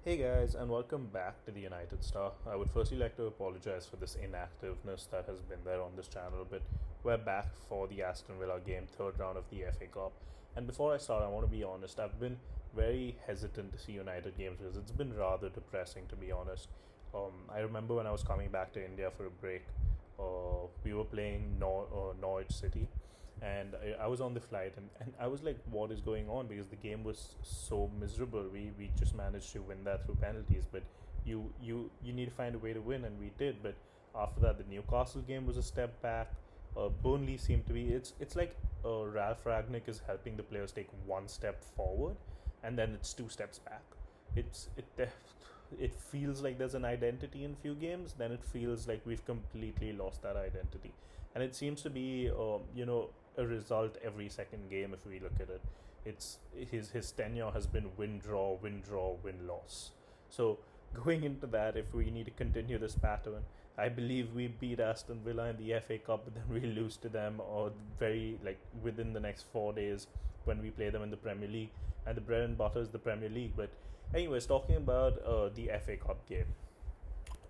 Hey guys, and welcome back to the United Star. I would firstly like to apologize for this inactiveness that has been there on this channel, but we're back for the Aston Villa game, third round of the FA Cup. And before I start, I want to be honest, I've been very hesitant to see United games because it's been rather depressing, to be honest. I remember when I was coming back to India for a break, we were playing Norwich City, and I was on the flight, and I was like, what is going on, because the game was so miserable. We just managed to win that through penalties, but you need to find a way to win, and we did. But after that, the Newcastle game was a step back. Burnley seemed to be, it's like Ralf Ragnick is helping the players take one step forward, and then it's two steps back. It feels like there's an identity in few games, then it feels like we've completely lost that identity, and it seems to be a result every second game. If we look at it, it's his tenure has been win draw win draw win loss. So going into that, if we need to continue this pattern, I believe we beat Aston Villa in the FA Cup, but then we lose to them or very like within the next 4 days when we play them in the Premier League, and the bread and butter is the Premier League. But anyways, talking about the FA Cup game.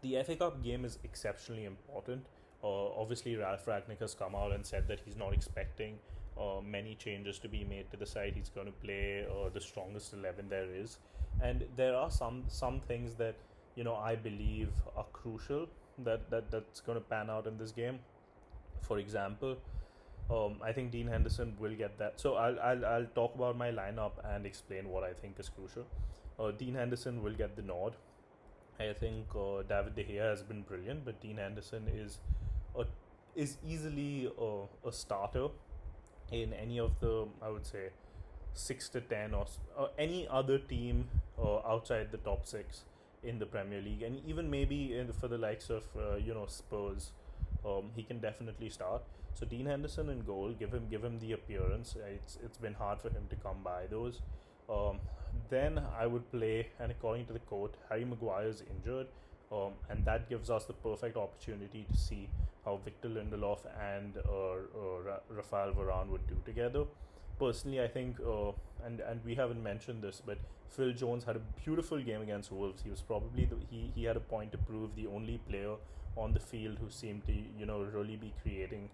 The FA Cup game is exceptionally important. Obviously, Ralf Ragnick has come out and said that he's not expecting many changes to be made to the side. He's going to play the strongest 11 there is, and there are some things that I believe are crucial that's going to pan out in this game. For example, I think Dean Henderson will get that. So I'll talk about my lineup and explain what I think is crucial. Dean Henderson will get the nod. I think David De Gea has been brilliant, but Dean Henderson uh, is easily a starter in any of the, I would say, 6 to 10 or any other team outside the top six in the Premier League, and even maybe for the likes of Spurs, he can definitely start. So Dean Henderson in goal, give him the appearance. It's been hard for him to come by those. Um, then I would play, and according to the quote, Harry Maguire is injured, and that gives us the perfect opportunity to see how Victor Lindelof and Rafael Varane would do together. Personally, I think, and we haven't mentioned this, but Phil Jones had a beautiful game against Wolves. He was probably he had a point to prove, the only player on the field who seemed to really be creating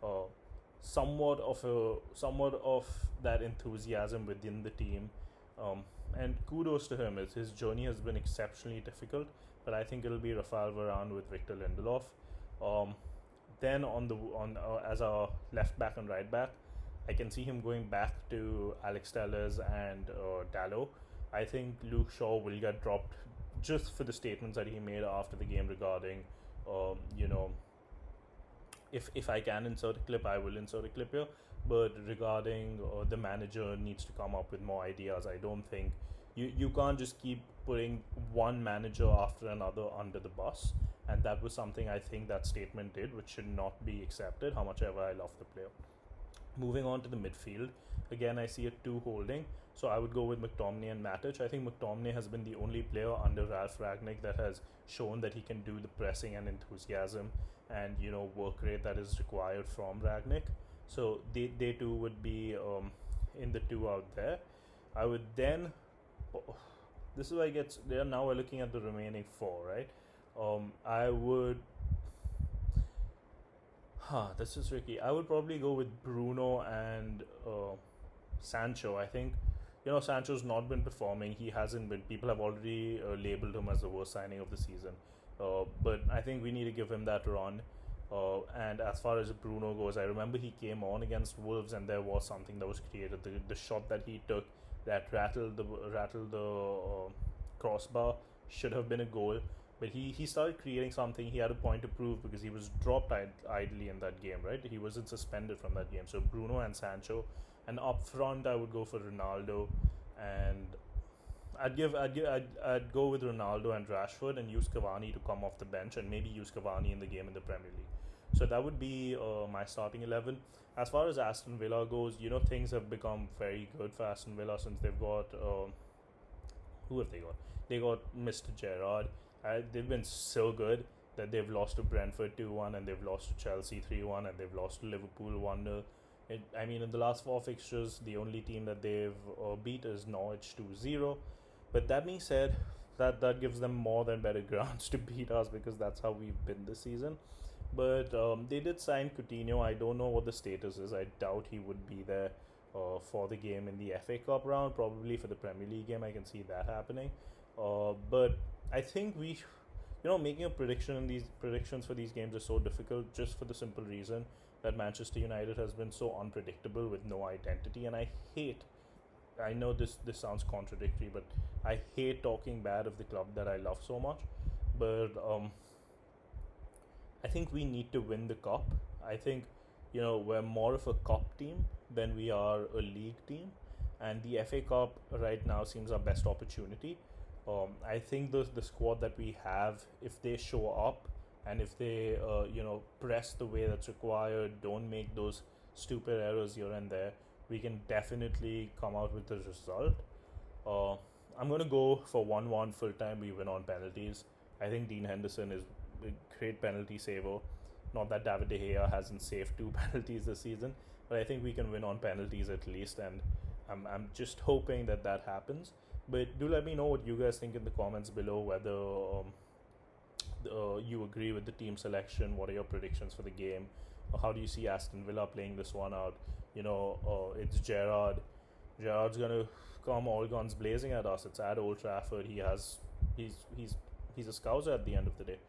uh, somewhat of that enthusiasm within the team. And kudos to him. His journey has been exceptionally difficult, but I think it'll be Rafael Varane with Victor Lindelof. Um, then on as a left back and right back, I can see him going back to Alex Telles and Dallo. I think Luke Shaw will get dropped just for the statements that he made after the game regarding, um, you know, if I can insert a clip, I will insert a clip here. But regarding the manager needs to come up with more ideas. I don't think you can't just keep putting one manager after another under the bus, and that was something I think that statement did, which should not be accepted. How much ever I love the player. Moving on to the midfield, again I see a two holding, so I would go with McTominay and Matic. I think McTominay has been the only player under Ralf Ragnick that has shown that he can do the pressing and enthusiasm and work rate that is required from Ragnick. So they two would be in the two out there. I would then, oh, this is where I get there. Now we're looking at the remaining four, right? I would this is tricky. I would probably go with Bruno and Sancho. I think, Sancho's not been performing. He hasn't been. People have already labeled him as the worst signing of the season. But I think we need to give him that run. And as far as Bruno goes, I remember he came on against Wolves, and there was something that was created. The shot that he took that rattled the crossbar should have been a goal, but he started creating something. He had a point to prove because he was dropped idly in that game, right? He wasn't suspended from that game. So Bruno and Sancho, and up front I would go for Ronaldo, and I'd go with Ronaldo and Rashford, and use Cavani to come off the bench, and maybe use Cavani in the game in the Premier League. So that would be my starting 11. As far as Aston Villa goes, things have become very good for Aston Villa since they've got who have they got? They got Mr. Gerard. They've been so good that they've lost to Brentford 2-1, and they've lost to Chelsea 3-1, and they've lost to Liverpool 1-0. I mean, in the last four fixtures, the only team that they've beat is Norwich 2-0. But that being said, that gives them more than better grounds to beat us, because that's how we've been this season. But they did sign Coutinho. I don't know what the status is. I doubt he would be there for the game in the FA Cup round. Probably for the Premier League game, I can see that happening. But I think making a prediction in these predictions for these games is so difficult, just for the simple reason that Manchester United has been so unpredictable with no identity, and I hate. I know this sounds contradictory, but I hate talking bad of the club that I love so much. But I think we need to win the cup. I think we're more of a cup team than we are a league team, and the FA Cup right now seems our best opportunity. I think the squad that we have, if they show up and if they press the way that's required, don't make those stupid errors here and there, we can definitely come out with the result. Uh, I'm gonna go for 1-1 full time. We win on penalties. I think Dean Henderson is a great penalty saver. Not that David De Gea hasn't saved 2 penalties this season, but I think we can win on penalties at least, and I'm just hoping that happens. But do let me know what you guys think in the comments below, whether you agree with the team selection. What are your predictions for the game? How do you see Aston Villa playing this one out? It's Gerard. Gerard's gonna come all guns blazing at us. It's at Old Trafford. He's a scouser at the end of the day.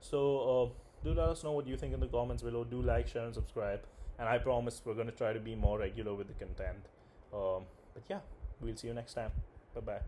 So do let us know what you think in the comments below. Do like, share, and subscribe. And I promise we're gonna try to be more regular with the content. But yeah, we'll see you next time. Bye bye.